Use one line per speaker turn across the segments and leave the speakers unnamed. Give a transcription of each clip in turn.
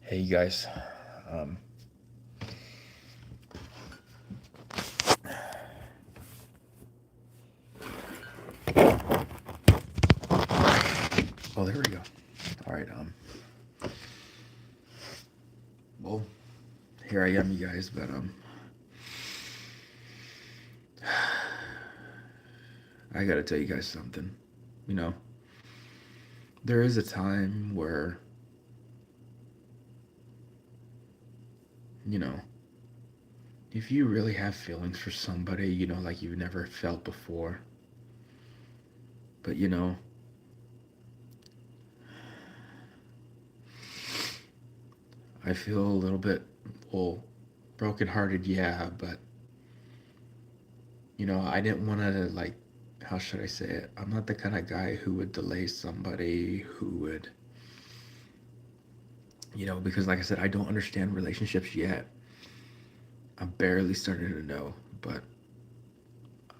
Hey, you guys. Um, oh, there we go. All right. Well, here I am, you guys. But I gotta tell you guys something. You know, there is a time where you know, if you really have feelings for somebody, like you've never felt before. But I feel a little bit, well, brokenhearted. Yeah, but I didn't want to like. How should I say it? I'm not the kind of guy who would delay somebody who would because like I said, I don't understand relationships yet. I'm barely starting to know, but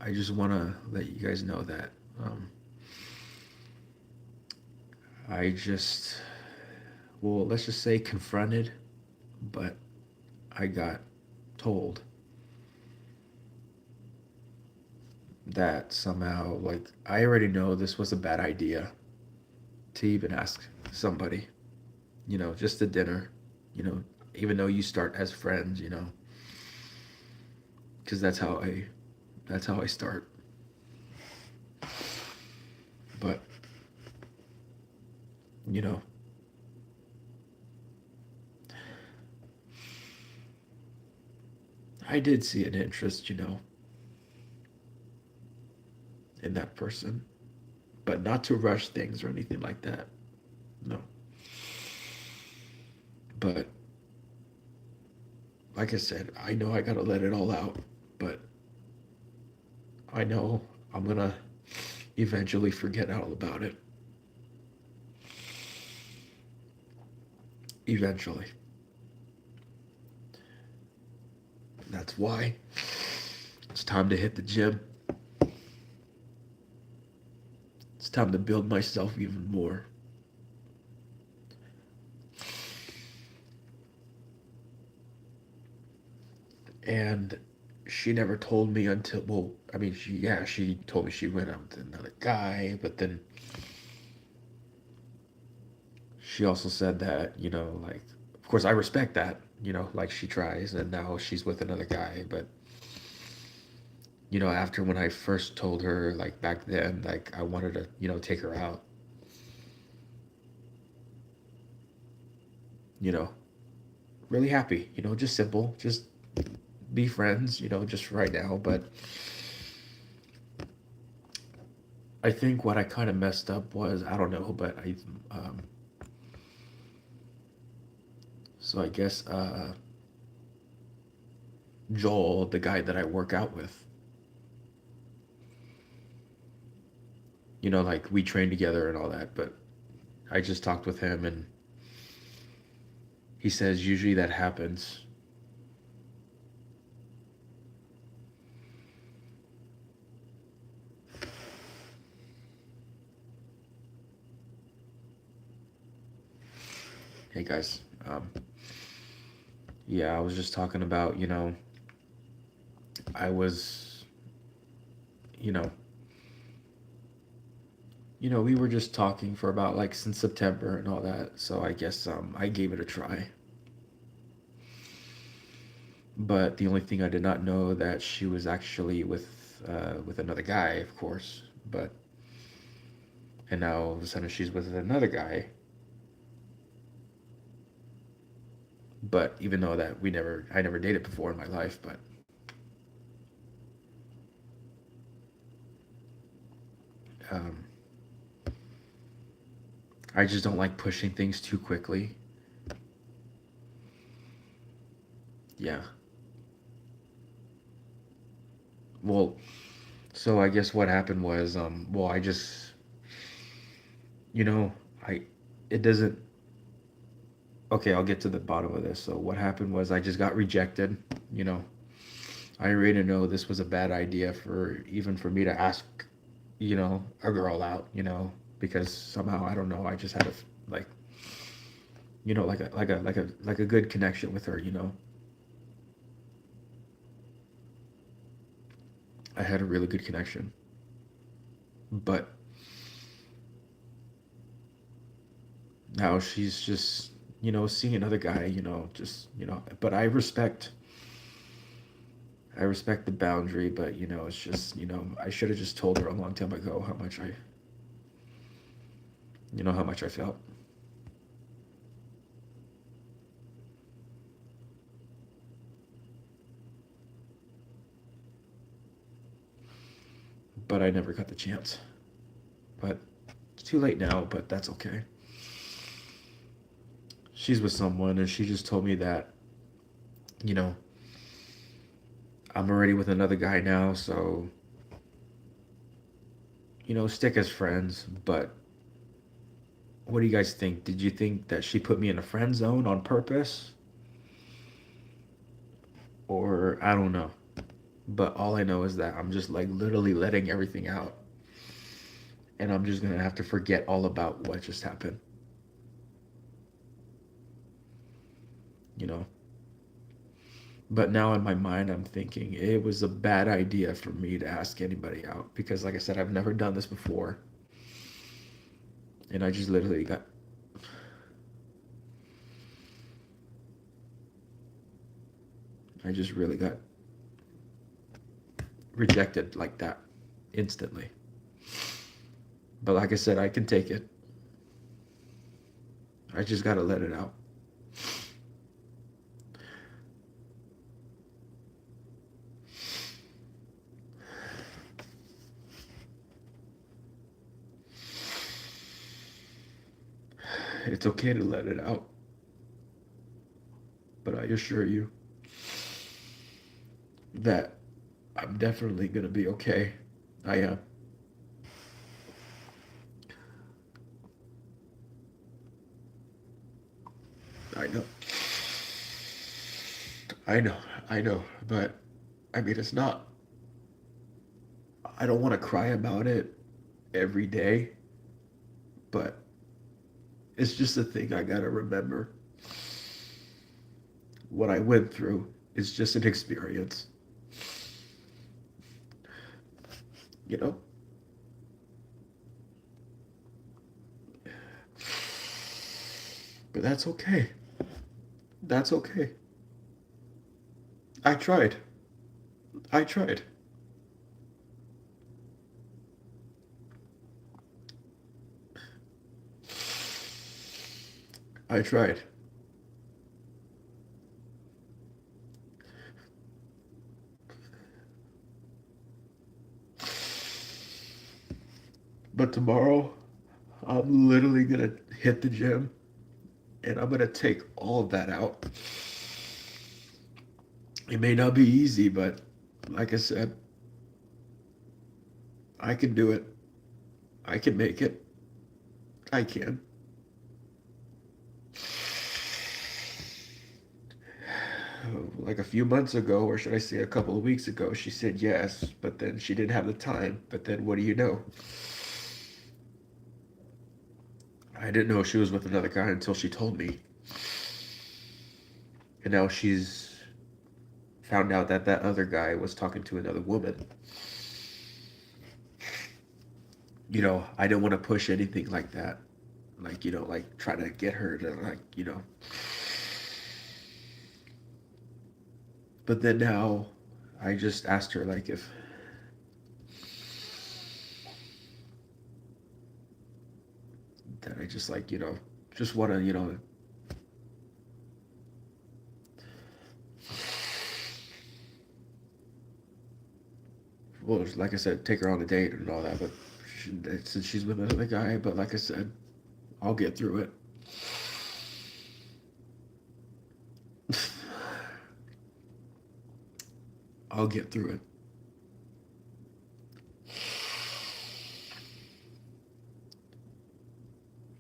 I just want to let you guys know that I just, well, let's just say confronted, but I got told that somehow, like, I already know this was a bad idea to even ask somebody, just a dinner, you know, even though you start as friends, because that's how I start. But you know, I did see an interest, in that person, but not to rush things or anything like that. No. But like I said, I know I gotta let it all out, but I know I'm gonna eventually forget all about it. Eventually. That's why it's time to hit the gym. It's time to build myself even more. And she never told me until, well, I mean, she told me she went out with another guy, but then she also said that, like, of course, I respect that, like she tries, and now she's with another guy. But, after when I first told her, like, back then, like, I wanted to, take her out, you know, really happy, just simple, just be friends, just for right now. But I think what I kind of messed up was, I don't know, but so I guess, Joel, the guy that I work out with, like we train together and all that. But I just talked with him, and he says usually that happens. Hey guys, yeah, I was just talking about, I was, you know, we were just talking for about like since September and all that. So I guess I gave it a try. But the only thing I did not know that she was actually with another guy, of course. But and now all of a sudden she's with another guy. But even though that I never dated before in my life. But um, I just don't like pushing things too quickly. Yeah. Well, so I guess what happened was, well, I just, you know, I, it doesn't. Okay, I'll get to the bottom of this. So what happened was I just got rejected. You know, I already know this was a bad idea for even for me to ask, a girl out. Because somehow I don't know. I just had a like, like a good connection with her. I had a really good connection, but now she's just seeing another guy. Just but I respect the boundary, but it's just I should have just told her a long time ago how much I felt. But I never got the chance. But it's too late now, but that's okay. She's with someone, and she just told me that, you know, I'm already with another guy now, so, stick as friends. But what do you guys think? Did you think that she put me in a friend zone on purpose? Or I don't know. But all I know is that I'm just like literally letting everything out. And I'm just gonna have to forget all about what just happened, you know? But now in my mind, I'm thinking it was a bad idea for me to ask anybody out because, like I said, I've never done this before. And I just really got rejected like that instantly. But like I said, I can take it. I just gotta let it out. It's okay to let it out, but I assure you that I'm definitely gonna be okay. I am. I know. I know. I know. But I mean, it's not. I don't want to cry about it every day, but it's just a thing I gotta remember. What I went through is just an experience, you know? But that's okay. That's okay. I tried. I tried. I tried. But tomorrow, I'm literally gonna hit the gym and I'm gonna take all of that out. It may not be easy, but like I said, I can do it. I can make it. I can. Like a few months ago, or should I say a couple of weeks ago, she said yes, but then she didn't have the time. But then what do you know? I didn't know she was with another guy until she told me. And now she's found out that that other guy was talking to another woman. I didn't want to push anything like that. Like, like try to get her to, like. But then now I just asked her, like, if that I just, like, just want to, well, like I said, take her on a date and all that. But since she's with another guy, but like I said, I'll get through it. I'll get through it.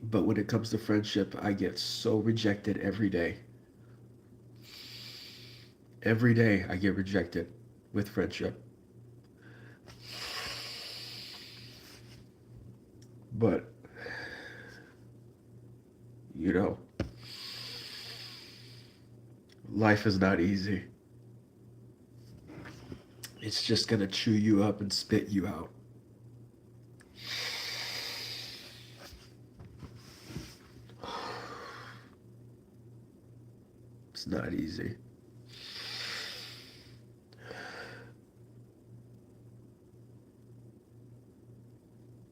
But when it comes to friendship, I get so rejected every day. Every day I get rejected with friendship. But, you know, Life is not easy. It's just gonna chew you up and spit you out. It's not easy.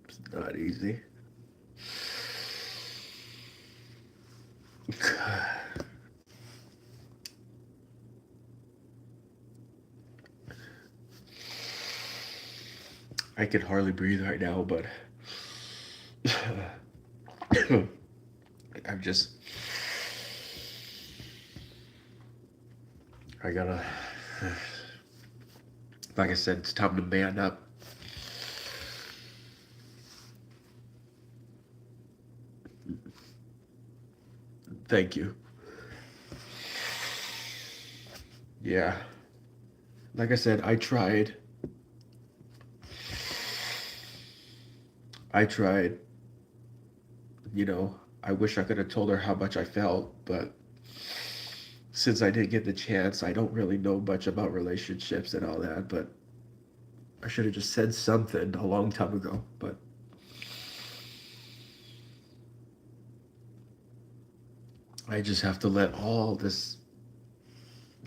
It's not easy. I can hardly breathe right now, but I'm just. I gotta. Like I said, it's time to man up. Thank you. Yeah. Like I said, I tried. I tried. You know, I wish I could have told her how much I felt, but since I didn't get the chance, I don't really know much about relationships and all that, but I should have just said something a long time ago. But I just have to let all this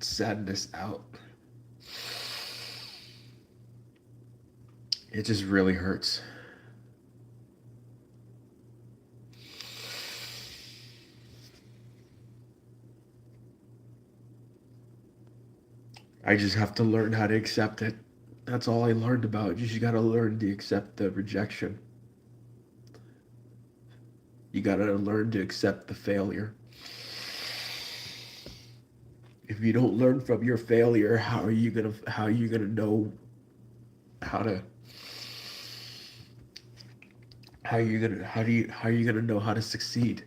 sadness out. It just really hurts. I just have to learn how to accept it. That's all I learned about. You just gotta learn to accept the rejection. You gotta learn to accept the failure. If you don't learn from your failure, how are you gonna know how to how are you gonna know how to succeed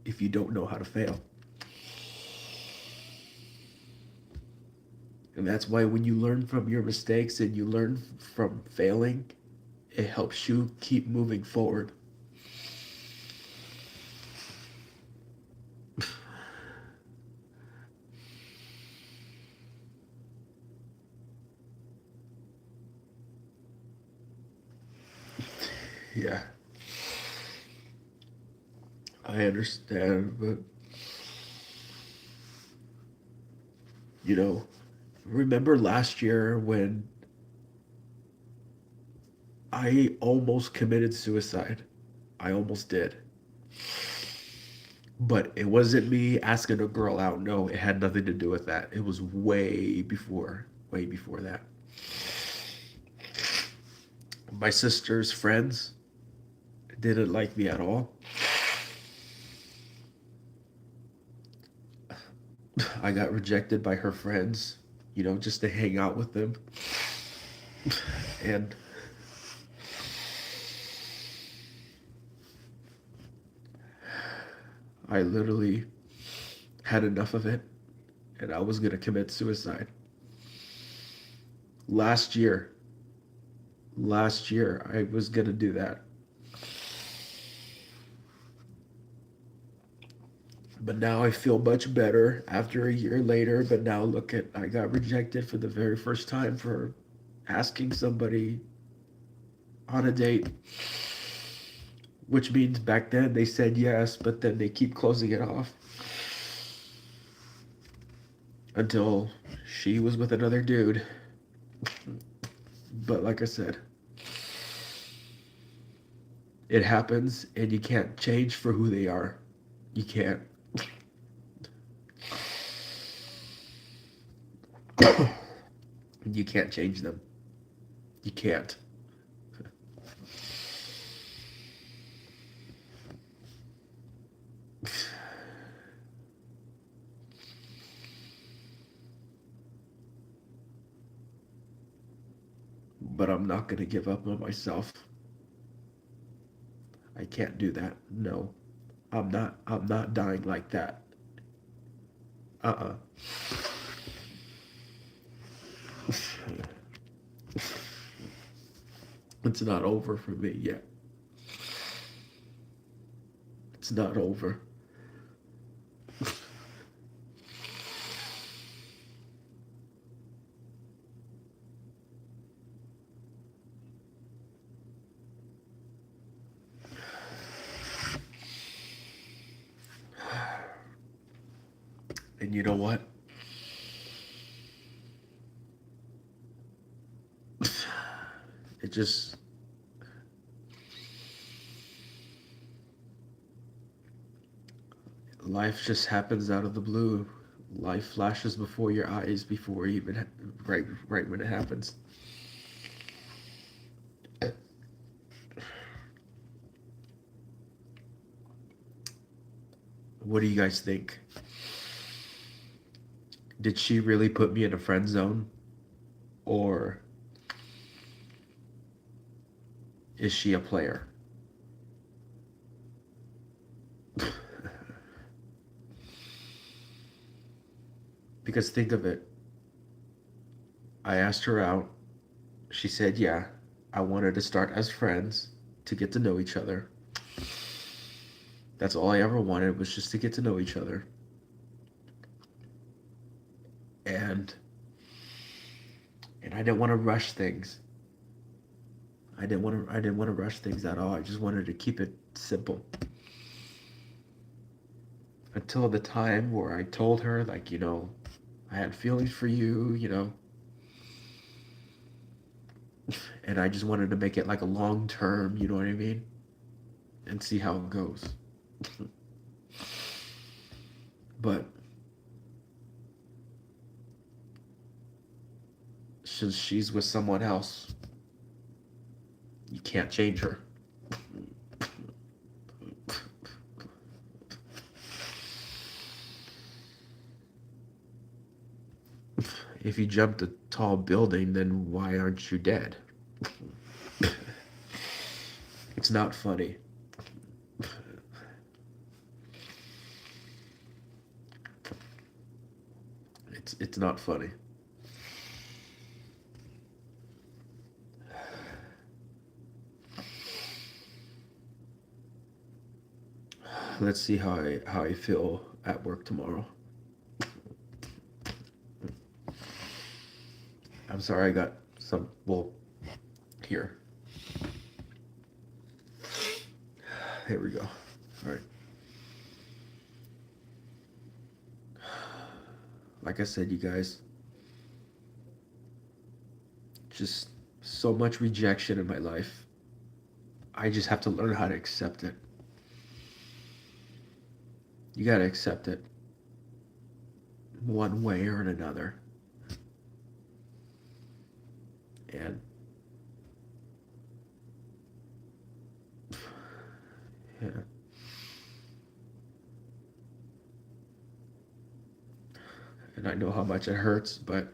if you don't know how to fail? And that's why when you learn from your mistakes and you learn from failing, it helps you keep moving forward. Yeah, I understand, but you know, remember last year when I almost committed suicide? I almost did. But it wasn't me asking a girl out. No, it had nothing to do with that. It was way before that. My sister's friends didn't like me at all. I got rejected by her friends, just to hang out with them. And I literally had enough of it and I was going to commit suicide. Last year, last year, I was going to do that. But now I feel much better after a year later. But now look at, I got rejected for the very first time for asking somebody on a date, which means back then they said yes, but then they keep closing it off until she was with another dude. But like I said, it happens and you can't change for who they are. You can't. You can't change them. You can't. But I'm not going to give up on myself. I can't do that. No. I'm not dying like that. Uh-uh. It's not over for me yet. It's not over. And you know what? It just, life just happens out of the blue. Life flashes before your eyes before even right when it happens. What do you guys think? Did she really put me in a friend zone, or is she a player? Because think of it. I asked her out. She said, yeah. I wanted to start as friends to get to know each other. That's all I ever wanted, was just to get to know each other. And I didn't want to rush things. I didn't want to rush things at all. I just wanted to keep it simple. Until the time where I told her, like, I had feelings for you, and I just wanted to make it like a long term, you know what I mean? And see how it goes. But since she's with someone else, you can't change her. If you jumped a tall building, then why aren't you dead? It's not funny. It's not funny. Let's see how I feel at work tomorrow. I'm sorry, I got some, well, here. Here we go. All right. Like I said, you guys, just so much rejection in my life. I just have to learn how to accept it. You got to accept it one way or another. And yeah, and I know how much it hurts, but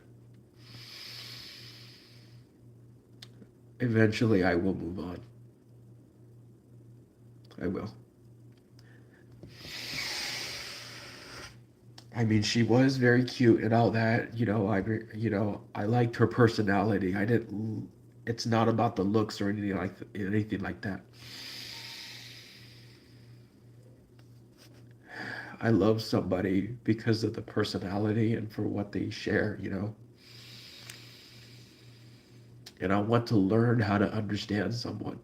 eventually I will move on. I will. I mean, she was very cute and all that. I liked her personality. I didn't. It's not about the looks or anything like that. I love somebody because of the personality and for what they share. And I want to learn how to understand someone.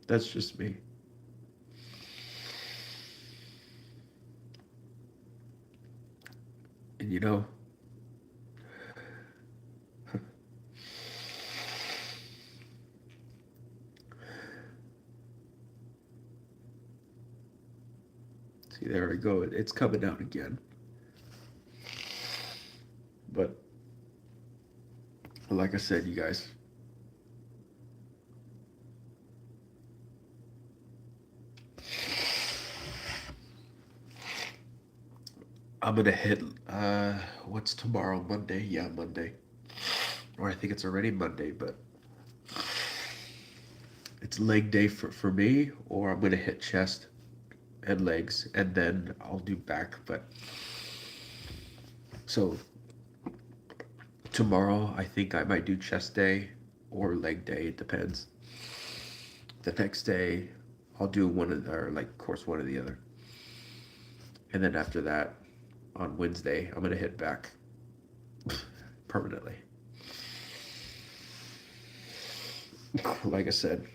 That's just me. And see, there we go. It's coming out again. But like I said, you guys, I'm gonna hit. What's tomorrow? Monday? Yeah, Monday. Or I think it's already Monday, but it's leg day for me. Or I'm gonna hit chest and legs, and then I'll do back. But so tomorrow, I think I might do chest day or leg day. It depends. The next day, I'll do one of the, or like, of course, one or the other. And then after that, on Wednesday, I'm gonna hit back permanently. Like I said,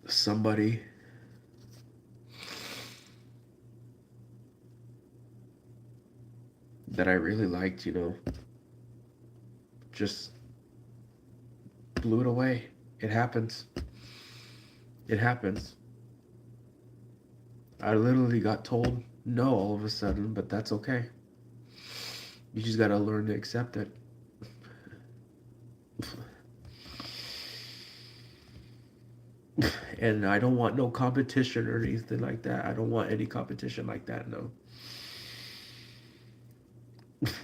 somebody that I really liked, just blew it away. It happens. It happens. I literally got told no all of a sudden, but that's okay. You just gotta learn to accept it. And I don't want no competition or anything like that. I don't want any competition like that, no.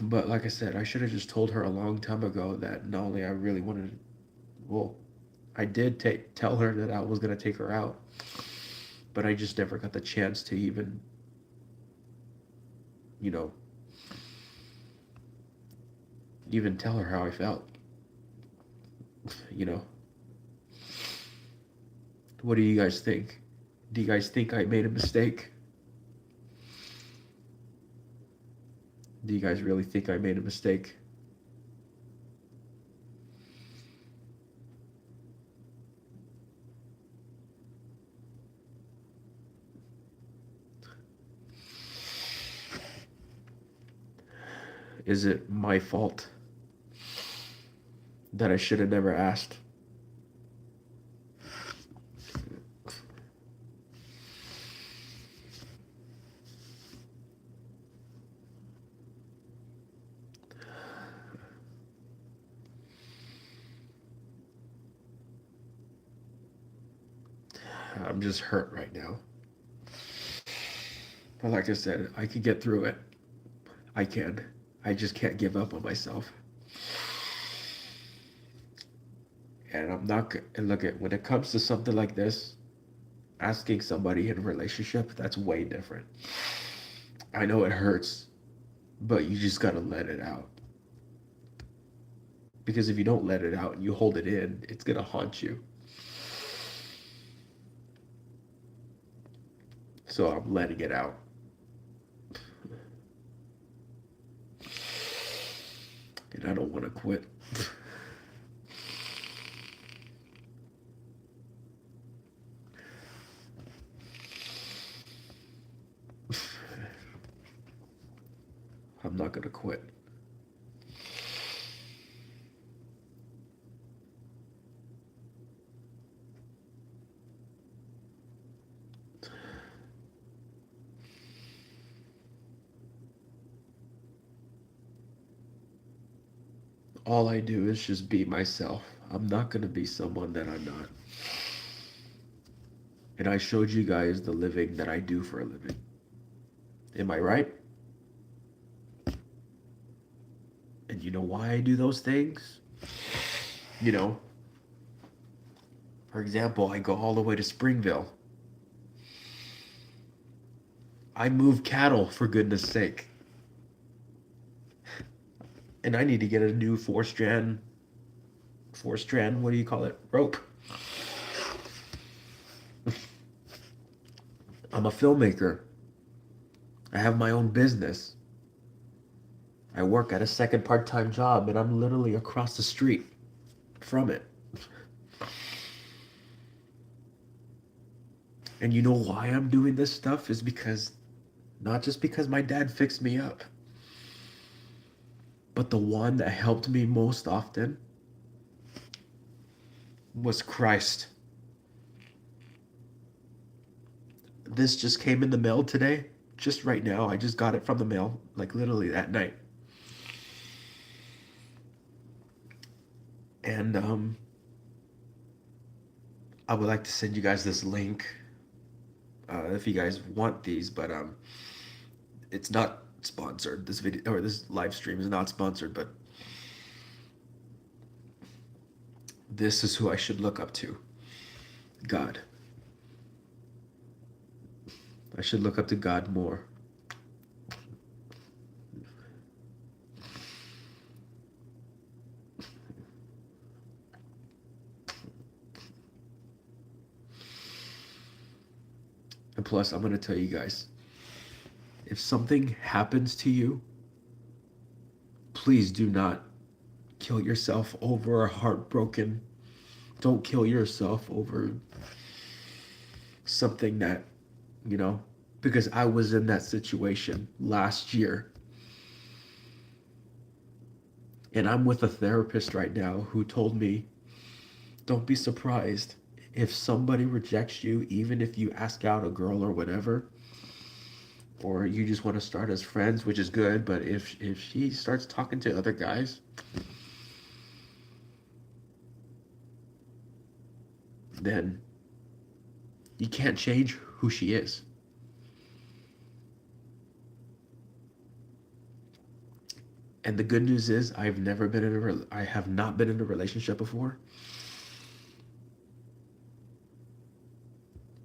But like I said, I should have just told her a long time ago that not only I really wanted, well, I did tell her that I was gonna take her out, but I just never got the chance to you know, even tell her how I felt. You know, what do you guys think? Do you guys think I made a mistake? Do you guys really think I made a mistake? Is it my fault that I should have never asked? I'm just hurt right now. But like I said, I can get through it. I can. I just can't give up on myself. And I'm not. And look at when it comes to something like this, asking somebody in a relationship, that's way different. I know it hurts, but you just gotta let it out. Because if you don't let it out and you hold it in, it's gonna haunt you. So I'm letting it out. And I don't want to quit. I'm not gonna quit. All I do is just be myself. I'm not gonna be someone that I'm not. And I showed you guys the living that I do for a living. Am I right? And you know why I do those things? You know, for example, I go all the way to Springville. I move cattle, for goodness sake. And I need to get a new four strand, what do you call it? Rope. I'm a filmmaker. I have my own business. I work at a second part time job and I'm literally across the street from it. And you know why I'm doing this stuff is because not just because my dad fixed me up, but the one that helped me most often was Christ. This just came in the mail today, just right now. I just got it from the mail, like literally that night. And I would like to send you guys this link if you guys want these, but it's not sponsored. This video or this live stream is not sponsored, but this is who I should look up to. God. I should look up to God more. And plus, I'm going to tell you guys, if something happens to you, please do not kill yourself over a heartbroken. Don't kill yourself over something that, you know, because I was in that situation last year. And I'm with a therapist right now who told me, don't be surprised if somebody rejects you, even if you ask out a girl or whatever, or you just want to start as friends, which is good. But if she starts talking to other guys, then you can't change who she is. And the good news is, I have not been in a relationship before,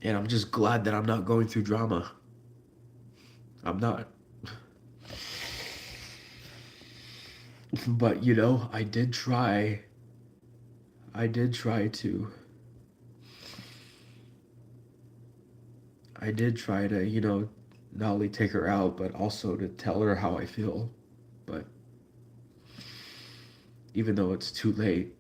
and I'm just glad that I'm not going through drama. I'm not. But I did try to, not only take her out, but also to tell her how I feel. But even though it's too late,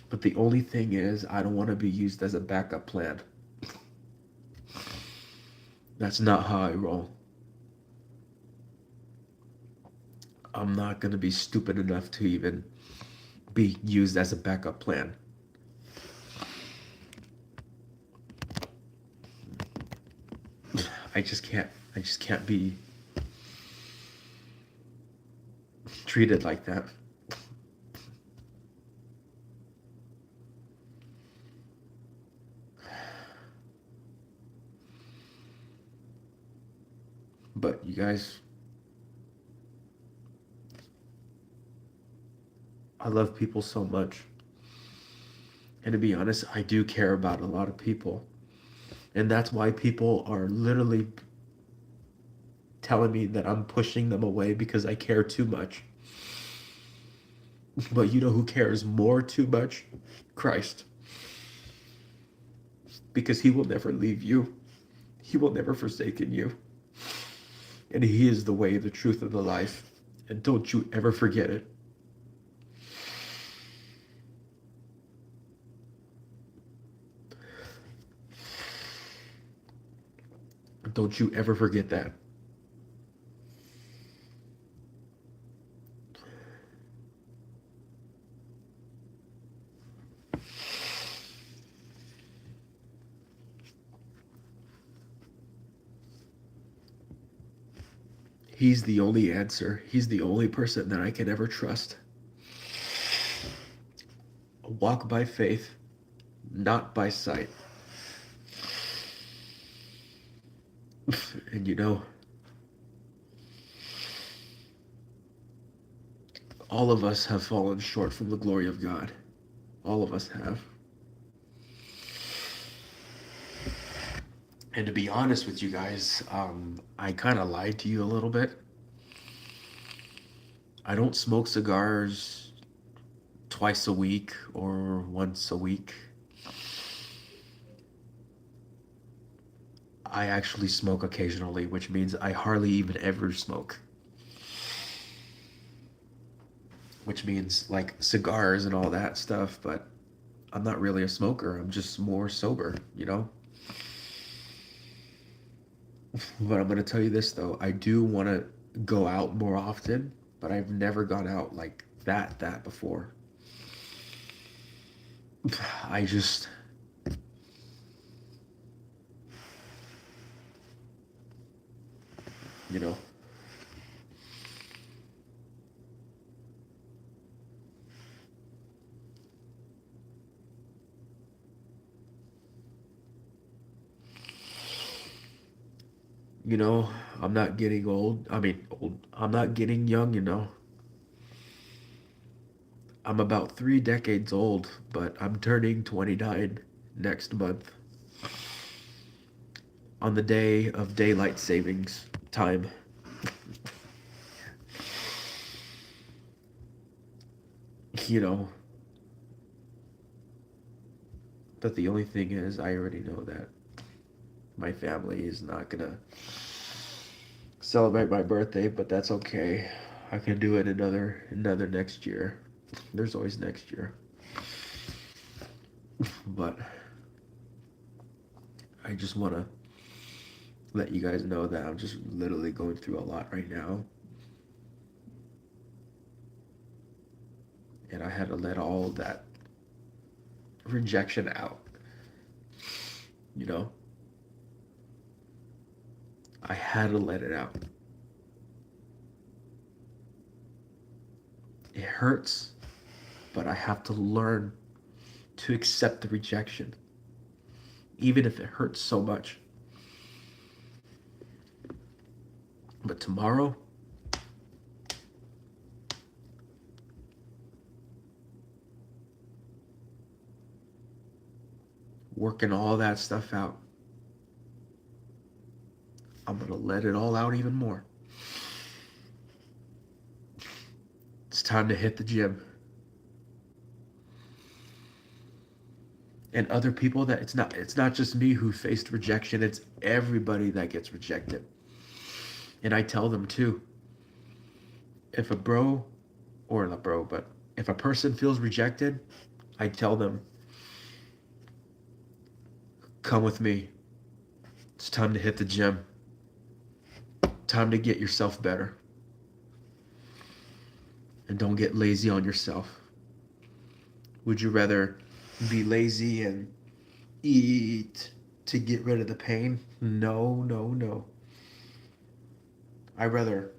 but the only thing is, I don't want to be used as a backup plan. That's not how I roll. I'm not going to be stupid enough to even be used as a backup plan. I just can't. I just can't be treated like that. But you guys, I love people so much. And to be honest, I do care about a lot of people. And that's why people are literally telling me that I'm pushing them away because I care too much. But you know who cares more too much? Christ. Because he will never leave you, he will never forsaken you. And he is the way, the truth, and the life. And don't you ever forget it. Don't you ever forget that. He's the only answer. He's the only person that I can ever trust. Walk by faith, not by sight. And all of us have fallen short from the glory of God. All of us have. And to be honest with you guys, I kind of lied to you a little bit. I don't smoke cigars twice a week or once a week. I actually smoke occasionally, which means I hardly even ever smoke. Which means like cigars and all that stuff, but I'm not really a smoker. I'm just more sober. But I'm going to tell you this though. I do want to go out more often, but I've never gone out like that before. I just you know you know I'm not getting old. I mean, old. I'm not getting young. I'm about 3 decades old, but I'm turning 29 next month on the day of daylight savings time. you know but the only thing is, I already know that my family is not gonna celebrate my birthday, but that's okay. I can do it another next year. There's always next year. But I just want to let you guys know that I'm just literally going through a lot right now. and I had to let all that rejection out. You know, I had to let it out. It hurts, but I have to learn to accept the rejection, even if it hurts so much. But tomorrow, working all that stuff out, I'm going to let it all out even more. It's time to hit the gym. And other people that it's not just me who faced rejection, it's everybody that gets rejected. And I tell them too, if a bro or not bro, but if a person feels rejected, I tell them, come with me. It's time to hit the gym. Time to get yourself better. And don't get lazy on yourself. Would you rather be lazy and eat to get rid of the pain? No, no, no. I'd rather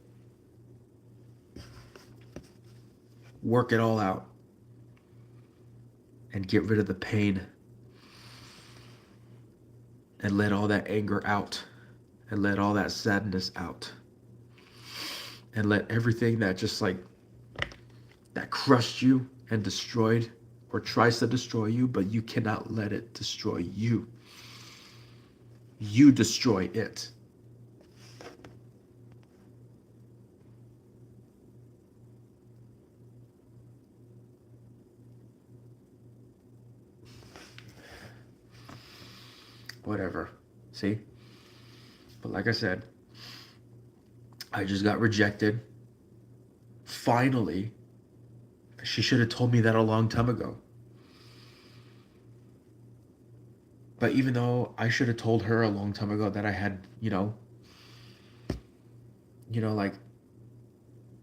work it all out and get rid of the pain and let all that anger out and let all that sadness out and let everything that just like that crushed you and destroyed or tries to destroy you, but you cannot let it destroy you. You destroy it. Whatever. See? But like I said, I just got rejected. Finally, she should have told me that a long time ago. But even though I should have told her a long time ago that I had, like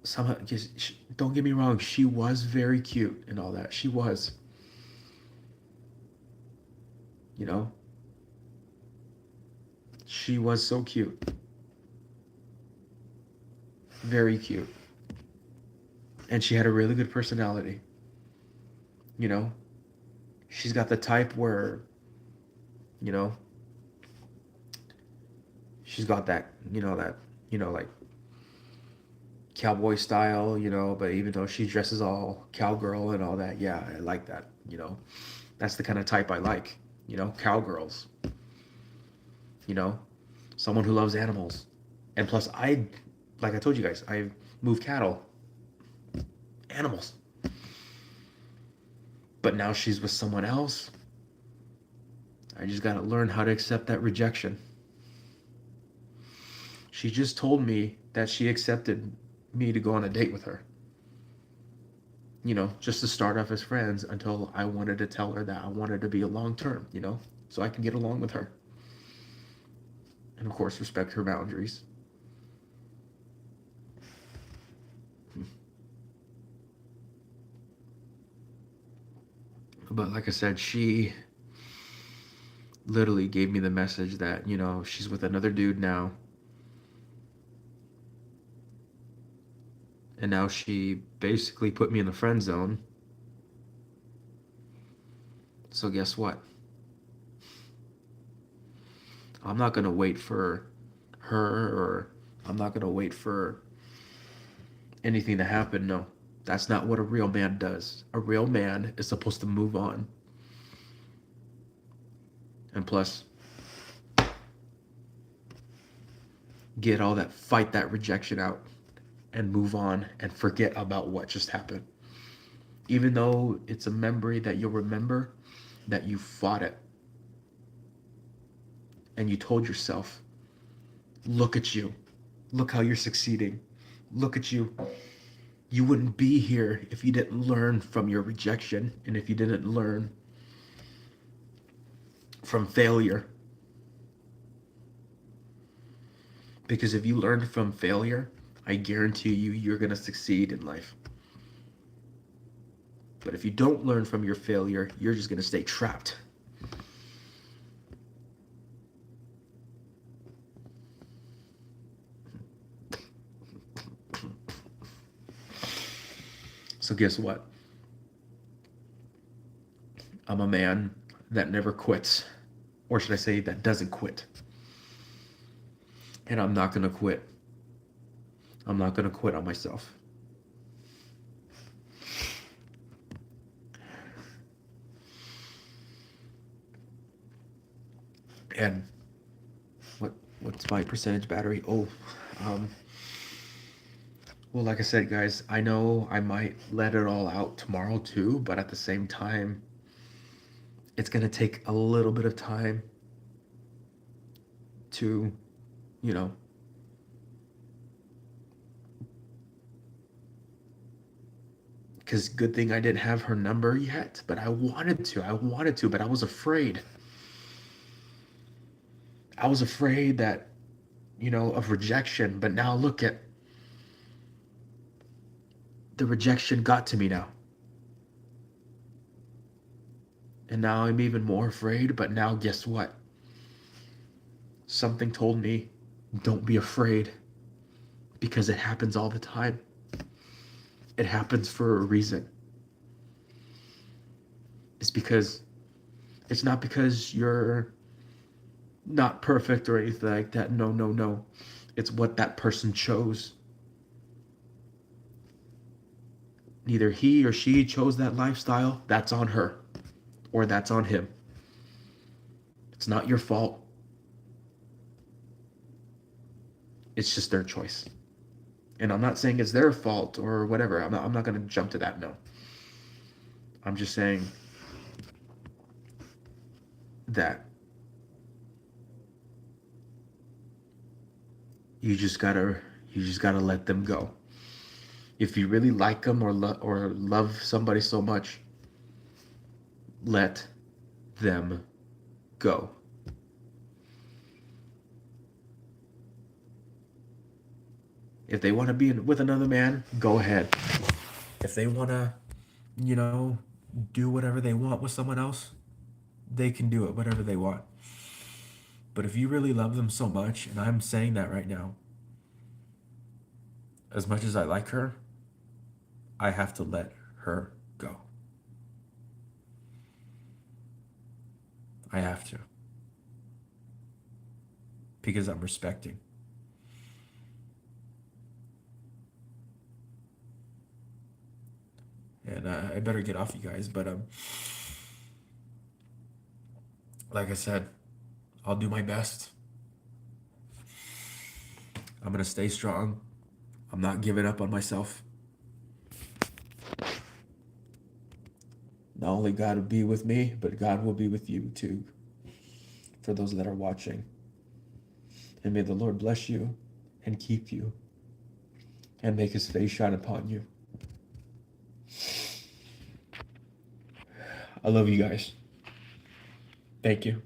somehow, just, don't get me wrong, she was very cute and all that. She was, you know, she was so cute. Very cute. And she had a really good personality. You know, she's got the type where, you know, she's got that, like cowboy style, but even though she dresses all cowgirl and all that, yeah, I like that. That's the kind of type I like, cowgirls, you know, someone who loves animals. And plus, like I told you guys, I move cattle, animals. But now she's with someone else. I just got to learn how to accept that rejection. She just told me that she accepted me to go on a date with her. Just to start off as friends until I wanted to tell her that I wanted to be a long term, so I can get along with her. And of course, respect her boundaries. But like I said, she literally gave me the message that, she's with another dude now. And now she basically put me in the friend zone. So guess what? I'm not going to wait for her, or I'm not going to wait for anything to happen. No, that's not what a real man does. A real man is supposed to move on. And plus, fight that rejection out and move on and forget about what just happened. Even though it's a memory that you'll remember, that you fought it. And you told yourself, look at you. Look how you're succeeding. Look at you. You wouldn't be here if you didn't learn from your rejection and if you didn't learn from failure. Because if you learn from failure, I guarantee you, you're going to succeed in life. But if you don't learn from your failure, you're just going to stay trapped. So guess what? I'm a man that never quits. Or should I say that doesn't quit. And I'm not going to quit. I'm not going to quit on myself. And what's my percentage battery? Well, like I said, guys, I know I might let it all out tomorrow too, but at the same time, it's going to take a little bit of time to, you know, because good thing I didn't have her number yet, but I wanted to, but I was afraid. I was afraid that, of rejection, but now look at the rejection got to me now. And now I'm even more afraid, but now guess what? Something told me, don't be afraid, because it happens all the time. It happens for a reason. It's not because you're not perfect or anything like that. No, no, no. It's what that person chose. Neither he or she chose that lifestyle. That's on her or that's on him. It's not your fault. It's just their choice. And I'm not saying it's their fault or whatever. I'm not going to jump to that. No. I'm just saying that you just gotta let them go. If you really like them or love somebody so much, let them go. If they want to be with another man, go ahead. If they want to, do whatever they want with someone else, they can do it, whatever they want. But if you really love them so much, and I'm saying that right now, as much as I like her, I have to let her go. I have to. Because I'm respecting. And I better get off, you guys. But like I said, I'll do my best. I'm going to stay strong. I'm not giving up on myself. Not only God will be with me, but God will be with you too. For those that are watching. And may the Lord bless you and keep you and make his face shine upon you. I love you guys. Thank you.